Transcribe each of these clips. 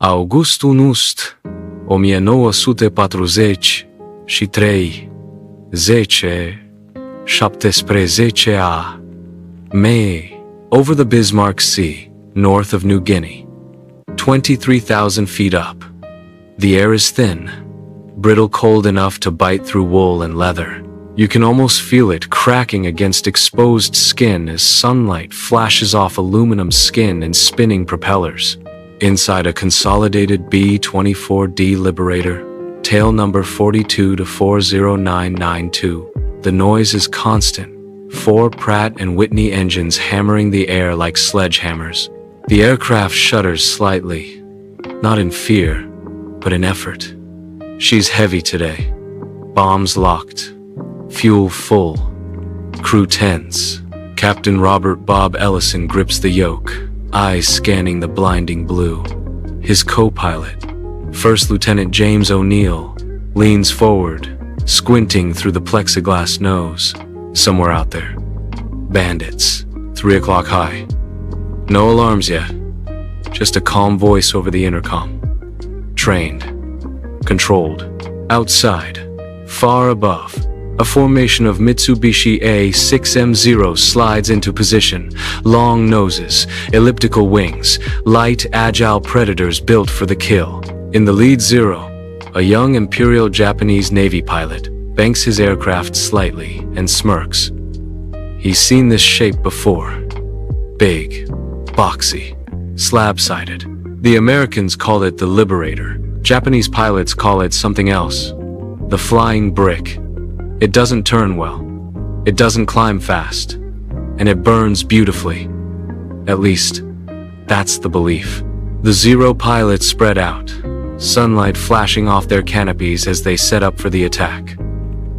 Augustul 1943, 10-17 May, over the Bismarck Sea, north of New Guinea. 23,000 feet up. The air is thin, brittle, cold enough to bite through wool and leather. You can almost feel it cracking against exposed skin as sunlight flashes off aluminum skin and spinning propellers. Inside a consolidated B-24D Liberator, tail number 42 to 40992, the noise is constant. 4 Pratt & Whitney engines hammering the air like sledgehammers. The aircraft shudders slightly, not in fear, but in effort. She's heavy today. Bombs locked. Fuel full. Crew tense. Captain Robert Bob Ellison grips the yoke, eyes scanning the blinding blue. His co-pilot, First Lieutenant James O'Neill, leans forward, squinting through the plexiglass nose. Somewhere out there. Bandits. 3 o'clock high. No alarms yet. Just a calm voice over the intercom. Trained. Controlled. Outside. Far above. A formation of Mitsubishi A6M0 slides into position. Long noses, elliptical wings, light, agile predators built for the kill. In the lead Zero, a young Imperial Japanese Navy pilot banks his aircraft slightly and smirks. He's seen this shape before. Big, boxy, slab-sided. The Americans call it the Liberator. Japanese pilots call it something else. The Flying Brick. It doesn't turn well. It doesn't climb fast. And it burns beautifully. At least, that's the belief. The Zero pilots spread out, sunlight flashing off their canopies as they set up for the attack.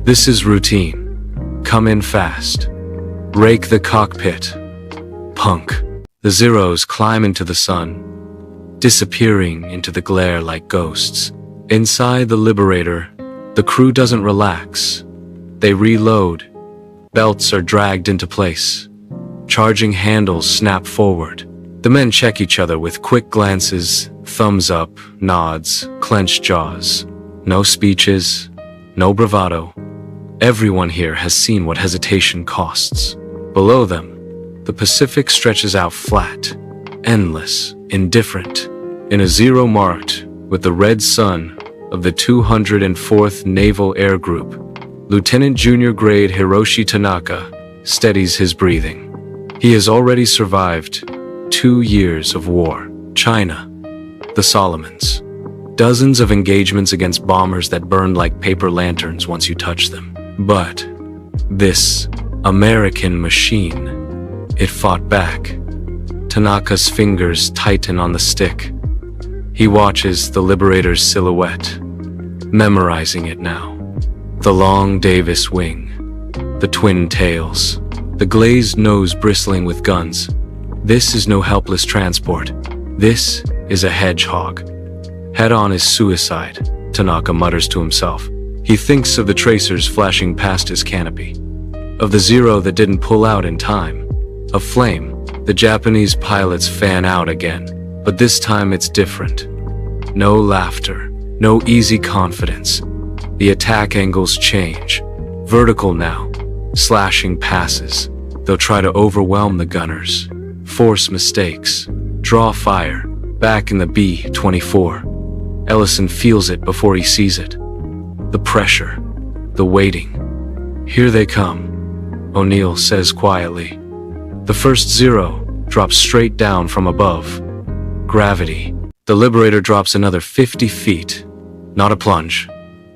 This is routine. Come in fast. Rake the cockpit. Punk. The Zeros climb into the sun, disappearing into the glare like ghosts. Inside the Liberator, the crew doesn't relax. They reload. Belts are dragged into place. Charging handles snap forward. The men check each other with quick glances, thumbs up, nods, clenched jaws. No speeches, no bravado. Everyone here has seen what hesitation costs. Below them, the Pacific stretches out flat, endless, indifferent, in a Zero marked with the red sun of the 204th Naval Air Group. Lieutenant Junior Grade Hiroshi Tanaka steadies his breathing. He has already survived 2 years of war. China, the Solomons. Dozens of engagements against bombers that burned like paper lanterns once you touch them. But this American machine, it fought back. Tanaka's fingers tighten on the stick. He watches the Liberator's silhouette, memorizing it now. The long Davis wing, the twin tails, the glazed nose bristling with guns. This is no helpless transport. This is a hedgehog. Head-on is suicide, Tanaka mutters to himself. He thinks of the tracers flashing past his canopy, of the Zero that didn't pull out in time, of Flame. The Japanese pilots fan out again, but this time it's different. No laughter, no easy confidence. The attack angles change. Vertical now, slashing passes. They'll try to overwhelm the gunners, force mistakes, draw fire. Back in the B-24, Ellison feels it before he sees it. The pressure, the waiting. Here they come, O'Neill says quietly. The first Zero drops straight down from above. Gravity. The Liberator drops another 50 feet. Not a plunge.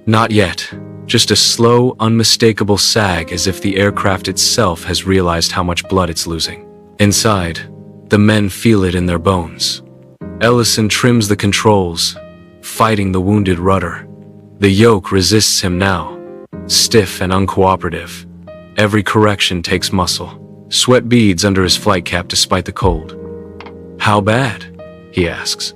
Not yet. Just a slow, unmistakable sag as if the aircraft itself has realized how much blood it's losing. Inside, the men feel it in their bones. Ellison trims the controls, fighting the wounded rudder. The yoke resists him now, stiff and uncooperative. Every correction takes muscle. Sweat beads under his flight cap despite the cold. How bad? He asks.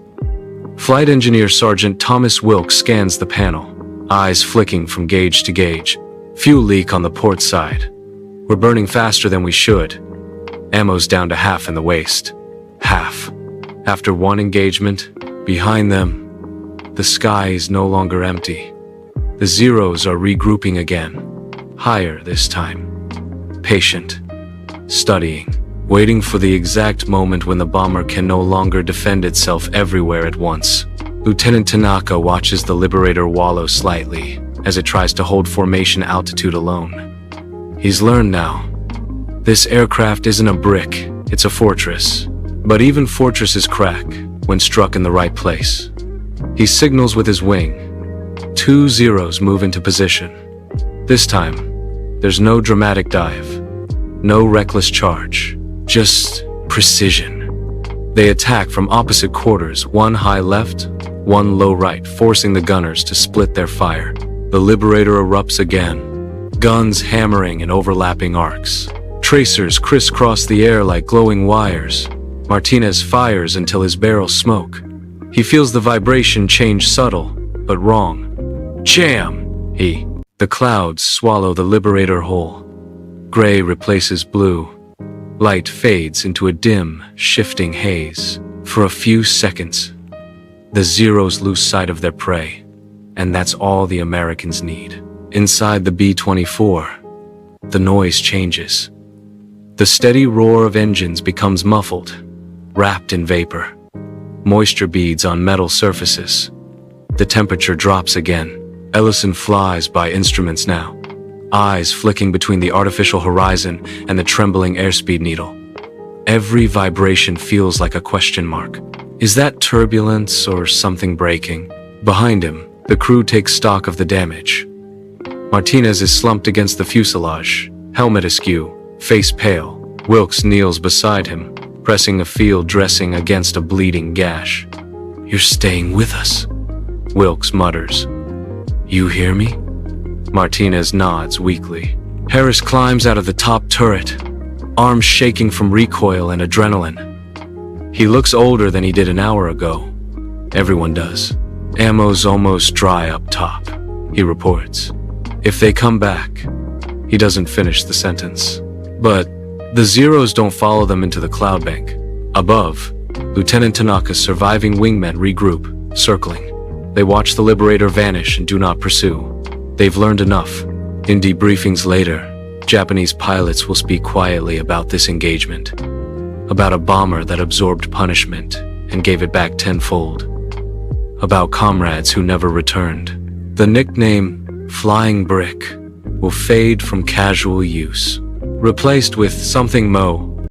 Flight Engineer Sergeant Thomas Wilkes scans the panel, eyes flicking from gauge to gauge. Fuel leak on the port side. We're burning faster than we should. Ammo's down to half in the waist. Half. After one engagement, Behind them, the sky is no longer empty. The Zeros are regrouping again, higher this time. Patient, studying, waiting for the exact moment when the bomber can no longer defend itself everywhere at once. Lieutenant Tanaka watches the Liberator wallow slightly as it tries to hold formation altitude alone. He's learned now. This aircraft isn't a brick, it's a fortress. But even fortresses crack when struck in the right place. He signals with his wing. 2 Zeros move into position. This time, there's no dramatic dive, no reckless charge, just precision. They attack from opposite quarters, one high left, one low right, forcing the gunners to split their fire. The Liberator erupts again, guns hammering in overlapping arcs. Tracers crisscross the air like glowing wires. Martinez fires until his barrels smoke. He feels the vibration change subtle, but wrong. Jam! The clouds swallow the Liberator whole. Gray replaces blue. Light fades into a dim, shifting haze. For a few seconds, the Zeros lose sight of their prey. And that's all the Americans need. Inside the B-24, the noise changes. The steady roar of engines becomes muffled, wrapped in vapor. Moisture beads on metal surfaces. The temperature drops again. Ellison flies by instruments now, eyes flicking between the artificial horizon and the trembling airspeed needle. Every vibration feels like a question mark. Is that turbulence or something breaking? Behind him, the crew takes stock of the damage. Martinez is slumped against the fuselage, helmet askew, face pale. Wilkes kneels beside him, pressing a field dressing against a bleeding gash. "You're staying with us," Wilkes mutters. "You hear me?" Martinez nods weakly. Harris climbs out of the top turret, arms shaking from recoil and adrenaline. He looks older than he did an hour ago. Everyone does. "Ammo's almost dry up top," he reports. "If they come back," he doesn't finish the sentence. But the Zeros don't follow them into the cloud bank. Above, Lieutenant Tanaka's surviving wingmen regroup, circling. They watch the Liberator vanish and do not pursue. They've learned enough. In debriefings later, Japanese pilots will speak quietly about this engagement, about a bomber that absorbed punishment and gave it back tenfold, about comrades who never returned. The nickname Flying Brick will fade from casual use, replaced with something Mo